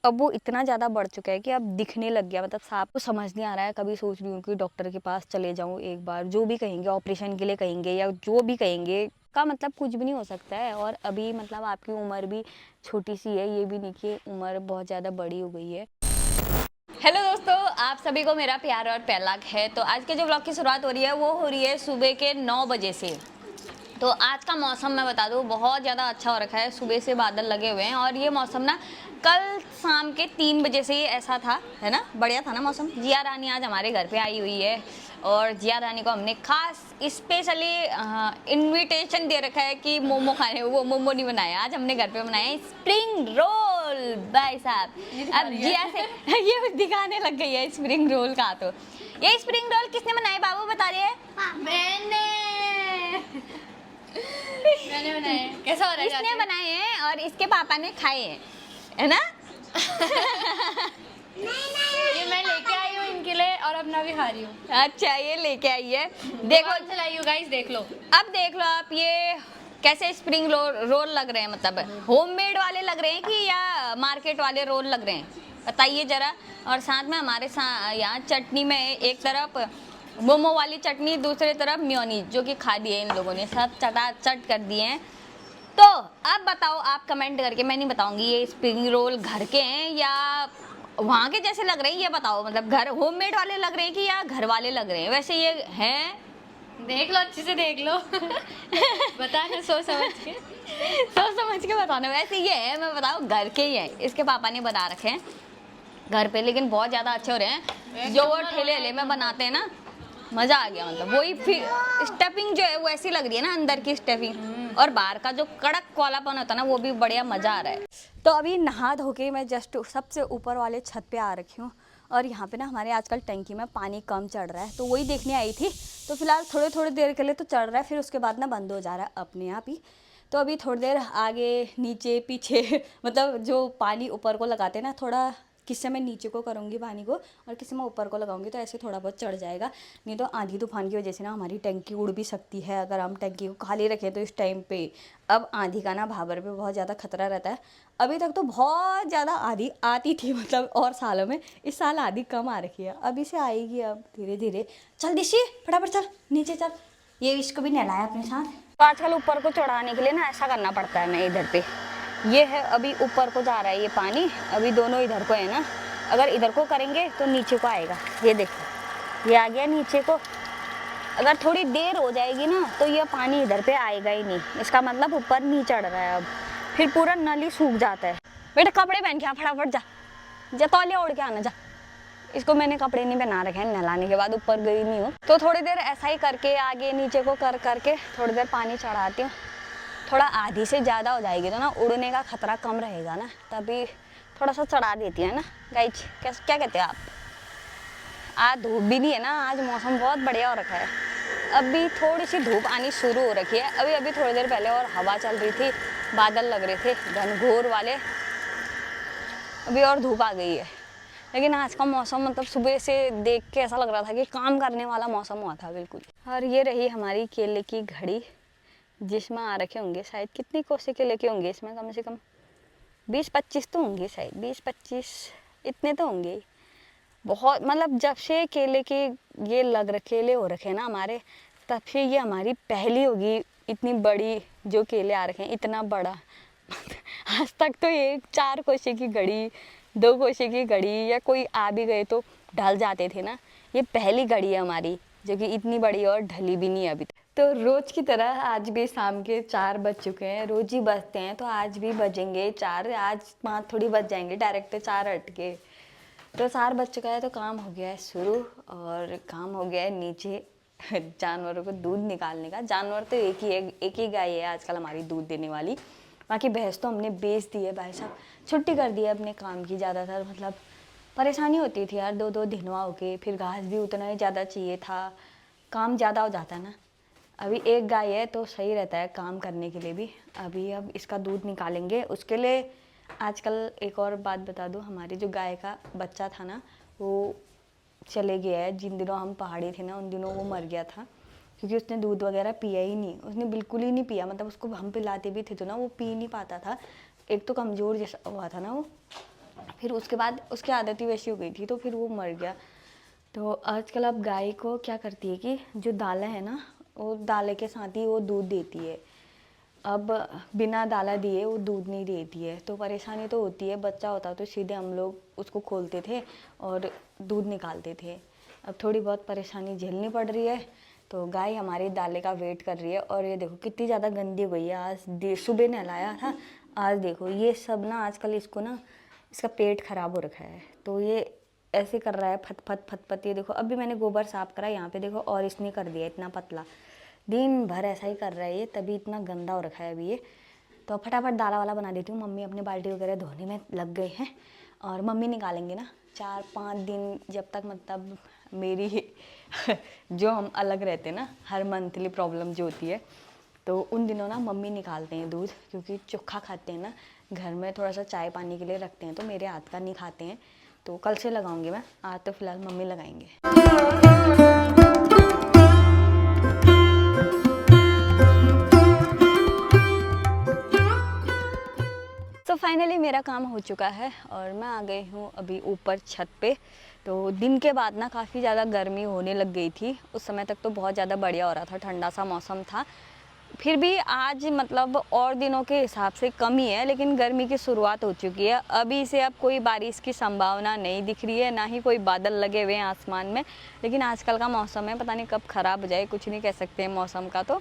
अब वो इतना ज़्यादा बढ़ चुका है कि अब दिखने लग गया, मतलब सांप को समझ नहीं आ रहा है। कभी सोच रही हूँ कि डॉक्टर के पास चले जाऊँ एक बार, जो भी कहेंगे ऑपरेशन के लिए कहेंगे या जो भी कहेंगे का मतलब कुछ भी नहीं हो सकता है। और अभी मतलब आपकी उम्र भी छोटी सी है, ये भी नहीं कि उम्र बहुत ज़्यादा बड़ी हो गई है। हेलो दोस्तों, आप सभी को मेरा प्यार और प्यार है। तो आज के जो ब्लॉग की शुरुआत हो रही है वो हो रही है सुबह के 9 बजे से। तो आज का मौसम मैं बता दूं बहुत ज़्यादा अच्छा हो रखा है, सुबह से बादल लगे हुए हैं। और ये मौसम ना कल शाम के 3 बजे से ही ऐसा था, है ना, बढ़िया था ना मौसम। जिया रानी आज हमारे घर पे आई हुई है और जिया रानी को हमने खास स्पेशली इनविटेशन दे रखा है कि मोमो खाने। वो मोमो नहीं बनाया, आज हमने घर पे बनाया स्प्रिंग रोल भाई साहब। अब जिया से ये दिखाने लग गई है स्प्रिंग रोल का। तो ये स्प्रिंग रोल किसने बनाए बाबू बता रहे हैं? मैंने बनाए। कैसा हो रहा है? इसने बनाए हैं और इसके पापा ने खाए हैं, है ना? ये मैं लेके आई हूँ इनके लिए और अपना भी खा रही हूँ। अच्छा, ये लेके आई है, देखो चलाई हूँ गाइस, देख लो। अब देख लो आप ये कैसे स्प्रिंग रोल लग रहे हैं, मतलब होममेड वाले लग रहे हैं कि या मार्केट वाले रोल लग रहे हैं, बताइए जरा। और साथ में हमारे यहाँ चटनी में एक तरफ मोमो वाली चटनी, दूसरी तरफ मेयोनीज, जो कि खा दिए इन लोगों ने, सब चट कर दिए हैं। तो अब बताओ आप कमेंट करके, मैं नहीं बताऊंगी ये स्प्रिंग रोल घर के हैं या वहाँ के जैसे लग रहे हैं, ये बताओ। मतलब घर होममेड वाले लग रहे हैं कि या घर वाले लग रहे हैं? वैसे ये हैं, देख लो, अच्छे से देख लो। बताना सोच समझ के बताना। वैसे ये है, मैं बताऊँ, घर के ही है, इसके पापा ने बना रखे हैं घर पे, लेकिन बहुत ज़्यादा अच्छे हो रहे हैं। जो वो ठेले में बनाते हैं ना, मज़ा आ गया। मतलब वही फिर स्टफिंग जो है वो ऐसी लग रही है ना, अंदर की स्टफिंग, और बाहर का जो कड़क वालापन होता है ना, वो भी बढ़िया मज़ा आ रहा है। तो अभी नहा धो के मैं जस्ट सबसे ऊपर वाले छत पे आ रखी हूँ और यहाँ पे ना हमारे आजकल टंकी में पानी कम चढ़ रहा है, तो वही देखने आई थी। तो फिलहाल थोड़ी देर के लिए तो चढ़ रहा है, फिर उसके बाद ना बंद हो जा रहा है अपने आप ही। तो अभी थोड़ी देर आगे नीचे पीछे मतलब जो पानी ऊपर को लगाते हैं ना, थोड़ा किससे मैं नीचे को करूँगी पानी को और किससे मैं ऊपर को लगाऊंगी, तो ऐसे थोड़ा बहुत चढ़ जाएगा। नहीं तो आंधी तूफान की वजह से ना हमारी टंकी उड़ भी सकती है अगर हम टंकी को खाली रखें तो इस टाइम पे। अब आंधी का ना भाबर पे बहुत ज़्यादा खतरा रहता है। अभी तक तो बहुत ज़्यादा आंधी आती थी, मतलब और सालों में, इस साल आंधी कम आ रखी है, अभी से आएगी अब धीरे धीरे। चल दिशी फटाफट चल नीचे चल, ये इसको भी नहलाया अपने साथ। तो आजकल ऊपर को चढ़ाने के लिए ना ऐसा करना पड़ता है। मैं इधर पे ये है, अभी ऊपर को जा रहा है ये पानी, अभी दोनों इधर को है ना, अगर इधर को करेंगे तो नीचे को आएगा। ये देखो ये आ गया नीचे को। अगर थोड़ी देर हो जाएगी ना तो ये पानी इधर पे आएगा ही नहीं, इसका मतलब ऊपर नहीं चढ़ रहा है। अब फिर पूरा नल ही सूख जाता है। बेटा कपड़े पहन के आ, फटाफट जा जा, तौलिया ओढ़ के आना जा। इसको मैंने कपड़े नहीं पहना रखे हैं, नहलाने के बाद ऊपर गई नहीं हूँ, तो थोड़ी देर ऐसा ही करके आगे नीचे को कर करके थोड़ी देर पानी चढ़ाती हूँ। थोड़ा आधी से ज़्यादा हो जाएगी तो ना उड़ने का खतरा कम रहेगा ना, तभी थोड़ा सा चढ़ा देती है ना गाइज। क्या कहते हैं आप? आज धूप भी नहीं है ना, आज मौसम बहुत बढ़िया हो रखा है। अभी थोड़ी सी धूप आनी शुरू हो रखी है, अभी थोड़ी देर पहले और हवा चल रही थी, बादल लग रहे थे घनघोर वाले, अभी और धूप आ गई है। लेकिन आज का मौसम मतलब सुबह से देख के ऐसा लग रहा था कि काम करने वाला मौसम हुआ था बिल्कुल। और ये रही हमारी केले की घड़ी, जिसमें आ रखे होंगे शायद, कितनी कोसे केले के होंगे इसमें, कम से कम 20-25 तो होंगे शायद, 20-25 इतने तो होंगे। बहुत मतलब जब से केले के ये केले हो रखे ना हमारे, तब से ये हमारी पहली होगी इतनी बड़ी जो केले आ रखे हैं, इतना बड़ा। आज तक तो ये 4 कोसे की घड़ी, 2 कोसे की घड़ी, या कोई आ भी गए तो ढल जाते थे ना, ये पहली घड़ी है हमारी जो कि इतनी बड़ी और ढली भी नहीं अभी तक। तो रोज़ की तरह आज भी शाम के 4 बज चुके हैं, रोज़ ही बजते हैं, तो आज भी बजेंगे 4, आज 5 थोड़ी बज जाएंगे, डायरेक्ट 4 हट के। तो 4 बज चुका है, तो काम हो गया है शुरू, और काम हो गया है नीचे जानवरों को दूध निकालने का। जानवर तो एक ही है, एक ही गाय है आजकल हमारी दूध देने वाली, बाकी भैंस तो हमने बेच दी है भाई साहब, छुट्टी कर दी है अपने काम की। ज़्यादातर मतलब परेशानी होती थी यार, 2-2 दिनवा होके, फिर घास भी उतना ही ज़्यादा चाहिए था, काम ज़्यादा हो जाता है ना। अभी एक गाय है तो सही रहता है काम करने के लिए भी। अभी अब इसका दूध निकालेंगे, उसके लिए आजकल एक और बात बता दूं, हमारी जो गाय का बच्चा था ना वो चले गया है। जिन दिनों हम पहाड़ी थे ना उन दिनों वो मर गया था, क्योंकि उसने दूध वगैरह पिया ही नहीं, उसने बिल्कुल ही नहीं पिया। मतलब उसको हम पिलाते भी थे तो ना वो पी नहीं पाता था, एक तो कमज़ोर जैसा हुआ था ना वो, फिर उसके बाद उसकी आदत ही वैसी हो गई थी, तो फिर वो मर गया। तो आजकल अब गाय को क्या करती है कि जो दाला है ना, वो दाले के साथ ही वो दूध देती है। अब बिना दाला दिए वो दूध नहीं देती है, तो परेशानी तो होती है। बच्चा होता तो सीधे हम लोग उसको खोलते थे और दूध निकालते थे। अब थोड़ी बहुत परेशानी झेलनी पड़ रही है, तो गाय हमारी दाले का वेट कर रही है। और ये देखो कितनी ज़्यादा गंदी हो गई है। आज सुबह नहलाया था, आज देखो ये सब ना, आजकल इसको ना, इसका पेट खराब हो रखा है, तो ये ऐसे कर रहा है फट फट फट फट। ये देखो अभी मैंने गोबर साफ करा यहाँ पे देखो, और इसने कर दिया इतना पतला। दिन भर ऐसा ही कर रहा है ये, तभी इतना गंदा हो रखा है अभी ये। तो फटाफट दाला वाला बना देती हूँ। मम्मी अपनी बाल्टी वगैरह धोने में लग गए हैं, और मम्मी निकालेंगे ना 4-5 दिन, जब तक मतलब मेरी जो हम अलग रहते हैं ना, हर मंथली प्रॉब्लम जो होती है, तो उन दिनों ना मम्मी निकालते हैं दूध, क्योंकि चोखा खाते हैं ना घर में, थोड़ा सा चाय पानी के लिए रखते हैं, तो मेरे हाथ का नहीं खाते हैं। तो कल से लगाऊंगी मैं, आज तो फिलहाल मम्मी लगाएंगे। तो फाइनली मेरा काम हो चुका है और मैं आ गई हूँ अभी ऊपर छत पे। तो दिन के बाद ना काफ़ी ज़्यादा गर्मी होने लग गई थी। उस समय तक तो बहुत ज़्यादा बढ़िया हो रहा था, ठंडा सा मौसम था। फिर भी आज मतलब और दिनों के हिसाब से कम ही है, लेकिन गर्मी की शुरुआत हो चुकी है। अभी से अब कोई बारिश की संभावना नहीं दिख रही है, ना ही कोई बादल लगे हुए हैं आसमान में। लेकिन आजकल का मौसम है, पता नहीं कब ख़राब हो जाए, कुछ नहीं कह सकते हैं मौसम का। तो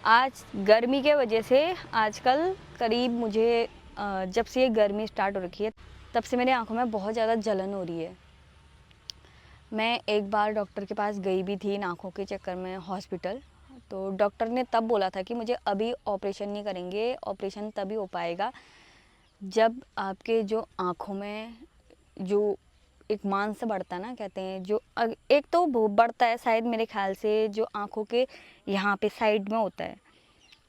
आज गर्मी के वजह से आजकल करीब मुझे जब से ये गर्मी स्टार्ट हो रखी है, तब से मेरी आंखों में बहुत ज़्यादा जलन हो रही है। मैं एक बार डॉक्टर के पास गई भी थी इन आँखों के चक्कर में हॉस्पिटल। तो डॉक्टर ने तब बोला था कि मुझे अभी ऑपरेशन नहीं करेंगे, ऑपरेशन तभी हो पाएगा जब आपके जो आँखों में जो एक मांस बढ़ता है ना, कहते हैं जो एक तो वो बढ़ता है शायद मेरे ख्याल से, जो आँखों के यहाँ पे साइड में होता है,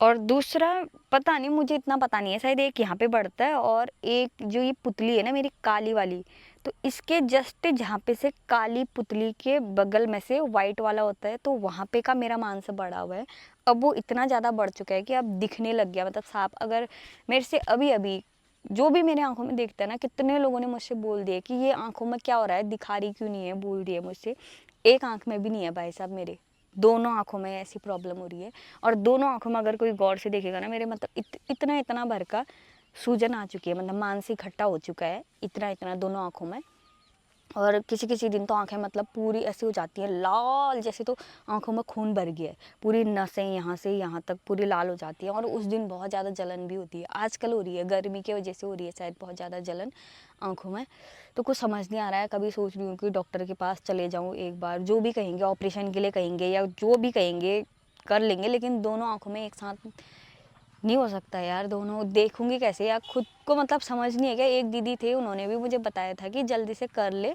और दूसरा पता नहीं, मुझे इतना पता नहीं है, शायद एक यहाँ पे बढ़ता है, और एक जो ये पुतली है ना मेरी काली वाली, तो इसके जस्ट जहाँ पे से काली पुतली के बगल में से वाइट वाला होता है, तो वहाँ पे का मेरा मांस बढ़ा हुआ है। अब वो इतना ज़्यादा बढ़ चुका है कि अब दिखने लग गया, मतलब साफ। अगर मेरे से अभी अभी जो भी मेरे आंखों में देखता है ना, कितने लोगों ने मुझसे बोल दिया कि ये आंखों में क्या हो रहा है, दिखा रही क्यों नहीं है, बोल दिया मुझसे। एक आंख में भी नहीं है भाई साहब, मेरे दोनों आंखों में ऐसी प्रॉब्लम हो रही है। और दोनों आंखों में अगर कोई गौर से देखेगा ना, मेरे मतलब इतना इतना भर का सूजन आ चुकी है, मतलब मांस इकट्ठा हो चुका है इतना इतना दोनों आंखों में। और किसी किसी दिन तो आंखें मतलब पूरी ऐसी हो जाती हैं लाल, जैसे तो आंखों में खून भर गया है, पूरी नसें यहाँ से यहाँ तक पूरी लाल हो जाती हैं। और उस दिन बहुत ज़्यादा जलन भी होती है, आजकल हो रही है, गर्मी की वजह से हो रही है शायद बहुत ज़्यादा जलन आंखों में। तो कुछ समझ नहीं आ रहा है, कभी सोच रही हूँ कि डॉक्टर के पास चले जाऊँ एक बार, जो भी कहेंगे ऑपरेशन के लिए कहेंगे या जो भी कहेंगे कर लेंगे, लेकिन दोनों आंखों में एक साथ नहीं हो सकता यार, दोनों देखूंगी कैसे यार, खुद को मतलब समझ नहीं है क्या। एक दीदी थे, उन्होंने भी मुझे बताया था कि जल्दी से कर ले,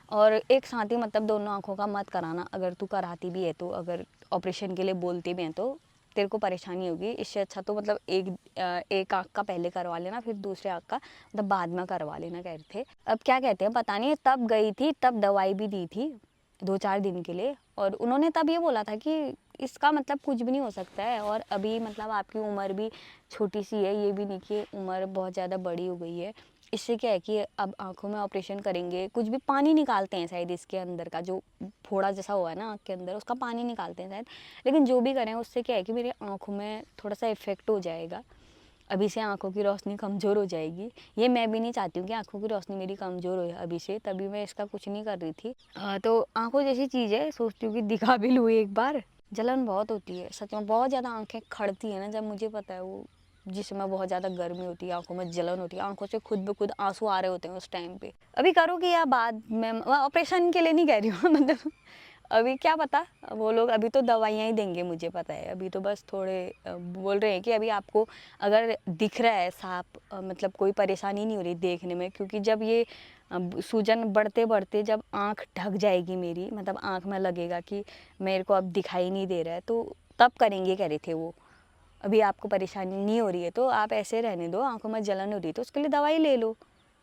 और एक साथ ही मतलब दोनों आंखों का मत कराना, अगर तू कराती भी है तो, अगर ऑपरेशन के लिए बोलते भी हैं तो तेरे को परेशानी होगी। इससे अच्छा तो मतलब एक आँख का पहले करवा लेना, फिर दूसरे आँख का मतलब बाद में करवा लेना कह रहे थे। अब क्या कहते हैं पता नहीं, तब गई थी, तब दवाई भी दी थी 2-4 दिन के लिए, और उन्होंने तब ये बोला था कि इसका मतलब कुछ भी नहीं हो सकता है, और अभी मतलब आपकी उम्र भी छोटी सी है, ये भी नहीं कि उम्र बहुत ज़्यादा बड़ी हो गई है। इससे क्या है कि अब आँखों में ऑपरेशन करेंगे, कुछ भी पानी निकालते हैं शायद इसके अंदर का, जो फोड़ा जैसा हुआ है ना आँख के अंदर, उसका पानी निकालते हैं शायद। लेकिन जो भी करें उससे क्या है कि मेरी आँखों में थोड़ा सा इफेक्ट हो जाएगा, अभी से आँखों की रोशनी कमज़ोर हो जाएगी। ये मैं भी नहीं चाहती हूँ कि आँखों की रोशनी मेरी कमज़ोर हो अभी से, तभी मैं इसका कुछ नहीं कर रही थी। तो आँखों जैसी चीज़ है, सोचती हूँ कि दिखा भी लूँ एक बार। जलन बहुत होती है सच में, बहुत ज़्यादा आँखें खड़ती है ना जब, मुझे पता है वो जिस समय बहुत ज़्यादा गर्मी होती है, आंखों में जलन होती है, आंखों से खुद ब खुद आंसू आ रहे होते हैं उस टाइम पे। अभी करोगे या बाद में, ऑपरेशन के लिए नहीं कह रही हूँ मतलब अभी क्या पता, वो लोग अभी तो दवाइयाँ ही देंगे मुझे पता है। अभी तो बस थोड़े बोल रहे हैं कि अभी आपको अगर दिख रहा है साफ, मतलब कोई परेशानी नहीं हो रही देखने में, क्योंकि जब ये सूजन बढ़ते बढ़ते जब आँख ढक जाएगी मेरी, मतलब आँख में लगेगा कि मेरे को अब दिखाई नहीं दे रहा है, तो तब करेंगे कह रहे थे वो। अभी आपको परेशानी नहीं हो रही है तो आप ऐसे रहने दो, आंखों में जलन हो रही है तो उसके लिए दवाई ले लो,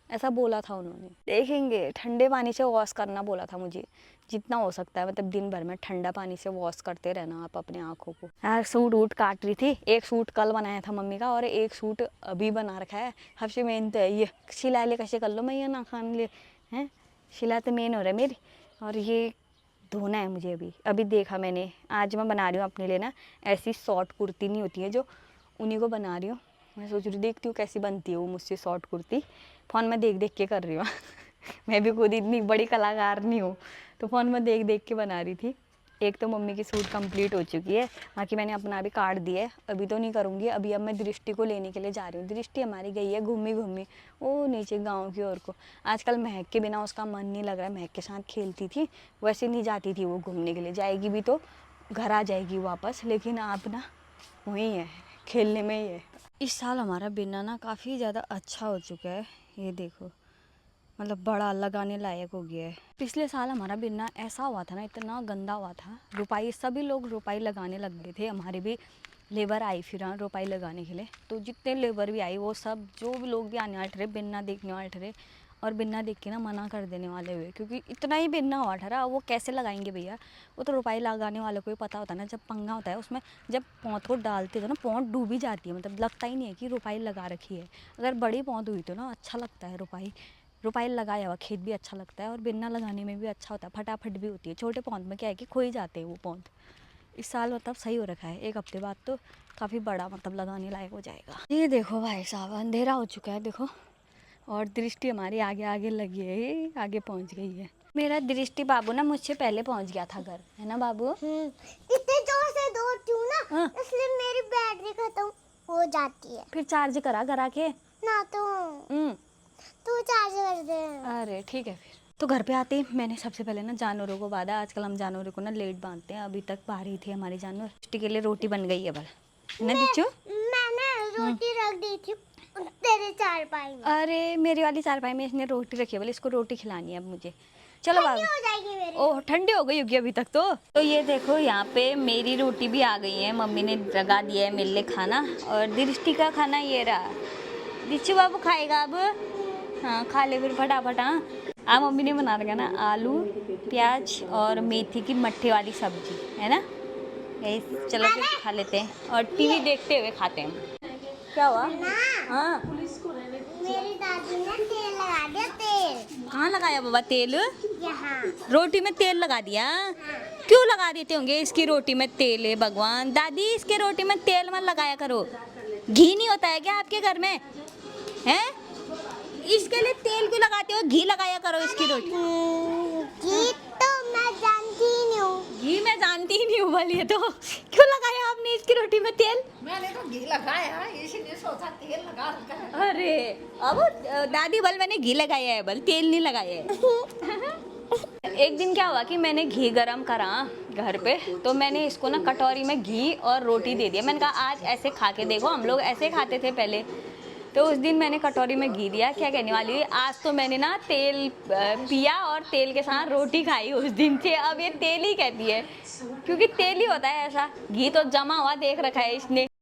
ऐसा बोला था उन्होंने। देखेंगे, ठंडे पानी से वॉश करना बोला था मुझे, जितना हो सकता है, मतलब दिन भर में ठंडा पानी से वॉश करते रहना आप अपने आँखों को। यार सूट वूट काट रही थी, एक सूट कल बनाया था मम्मी का और एक सूट अभी बना रखा है। सबसे मेन तो है ये, सिलाई ले कैसे कर लो मैं ये ना खान ले हैं, सिलाई तो मेन हो रहा है मेरी। और ये धोना है मुझे अभी देखा मैंने, आज मैं बना रही हूँ अपने लिए ना ऐसी शॉर्ट कुर्ती नहीं होती है जो, उन्हीं को बना रही हूँ। मैं सोच रही देखती हूँ कैसी बनती है वो मुझसे शॉर्ट कुर्ती, फ़ोन में देख देख के कर रही हूँ मैं भी खुद इतनी बड़ी कलाकार नहीं हूँ, तो फ़ोन में देख देख के बना रही थी। एक तो मम्मी की सूट कंप्लीट हो चुकी है, बाकी मैंने अपना भी काट दिया है, अभी तो नहीं करूँगी। अभी अब मैं दृष्टि को लेने के लिए जा रही हूँ। दृष्टि हमारी गई है घूमी घूमी वो नीचे गाँव की ओर को। आजकल महक के बिना उसका मन नहीं लग रहा है, महक के साथ खेलती थी, वैसे नहीं जाती थी वो घूमने के लिए, जाएगी भी तो घर आ जाएगी वापस, लेकिन आप ना वहीं है, खेलने में ही है। इस साल हमारा बिन्ना ना काफ़ी ज़्यादा अच्छा हो चुका है, ये देखो, मतलब बड़ा लगाने लायक हो गया है। पिछले साल हमारा बिन्ना ऐसा हुआ था ना, इतना गंदा हुआ था, रुपाई सभी लोग रुपाई लगाने लग गए थे। हमारे भी लेबर आई फिर रुपाई लगाने के लिए, तो जितने लेबर भी आई वो सब जो भी लोग भी आने वाले थे बिन्ना देखने वाले थे, और बिन्ना देख के ना मना कर देने वाले हुए, क्योंकि इतना ही बिन्ना हुआ था, वो कैसे लगाएंगे भैया। वो तो रुपाई लगाने वालों को ही पता होता है ना, जब पंगा होता है उसमें, जब पौध को डालते थे ना पौध डूबी जाती है, मतलब लगता ही नहीं है कि रुपाई लगा रखी है। अगर बड़ी पौध हुई तो ना अच्छा लगता है, रुपाई लगाया हुआ खेत भी अच्छा लगता है, और बिन्ना लगाने में भी अच्छा होता है, फटाफट भी होती है। छोटे पौध में क्या है कि खो ही जाते हैं वो पौध। इस साल मतलब सही हो रखा है, एक हफ्ते बाद तो काफ़ी बड़ा मतलब लगाने लायक हो जाएगा। ये देखो भाई साहब, अंधेरा हो चुका है देखो, और दृष्टि हमारी आगे आगे लगी है, आगे पहुंच गई है। मेरा दृष्टि बाबू ना मुझसे पहले पहुंच गया था घर, है ना बाबू? इतने जोर से दौड़ती हूँ ना, हाँ। इसलिए मेरी बैटरी खत्म हो जाती है। फिर चार्ज करा करा के ना तू चार्ज कर दे। अरे ठीक है। फिर तो घर पे आते ही मैंने सबसे पहले ना जानवरों को बांधा। आजकल हम जानवरों को ना लेट बांधते हैं, अभी तक बाहर ही थे हमारे जानवर। दृष्टि के लिए रोटी बन गई है बल ना दिचू? मैंने रोटी रख दी थी तेरे चारपाई में। अरे मेरी वाली चारपाई में इसने रोटी रखी है, बोले इसको रोटी खिलानी है अब मुझे। चलो बाबू। हो जाएगी मेरी। ओह ठंडी हो गई होगी अभी तक तो ये देखो यहाँ पे मेरी रोटी भी आ गई है, मम्मी ने लगा दिया है मेरे लिए खाना, और दृष्टि का खाना ये रहा। दिचू बाबू खाएगा अब? हाँ खा ले फिर फटाफट। हाँ मम्मी ने बना रखा ना आलू प्याज और मेथी की मट्ठे वाली सब्जी, है ना? यही चलो फिर खा लेते हैं और टीवी देखते हुए खाते हैं। क्या हुआ? हाँ मेरी दादी ने तेल लगा दिया। तेल कहाँ लगाया बाबा तेल? यहाँ। रोटी में तेल लगा दिया? क्यों लगा देते होंगे इसकी रोटी में तेल? है भगवान, दादी इसके रोटी में तेल मत लगाया करो। घी नहीं होता है क्या आपके घर में? हैं? इसके लिए तेल क्यों लगाते हो? घी लगाया करो इसकी रोटी। घी तो मैं जानती ही नहीं हूँ। घी मैं जानती ही नहीं हूँ बोलिए तो क्यों लगाया आपने इसकी रोटी में तेल? मैंने तो घी लगाया इसलिए सोचा तेल लगा रखा है। अरे अब दादी बल मैंने घी लगाया है, बल तेल नहीं लगाया है। एक दिन क्या हुआ कि मैंने घी गरम करा घर पे, तो मैंने इसको ना कटोरी में घी और रोटी दे दिया। मैंने कहा आज ऐसे खा के देखो, हम लोग ऐसे खाते थे पहले। तो उस दिन मैंने कटोरी में घी दिया। क्या कहने वाली, आज तो मैंने ना तेल पिया और तेल के साथ रोटी खाई उस दिन से। अब ये तेल ही कहती है, क्योंकि तेल ही होता है ऐसा, घी तो जमा हुआ देख रखा है इसने।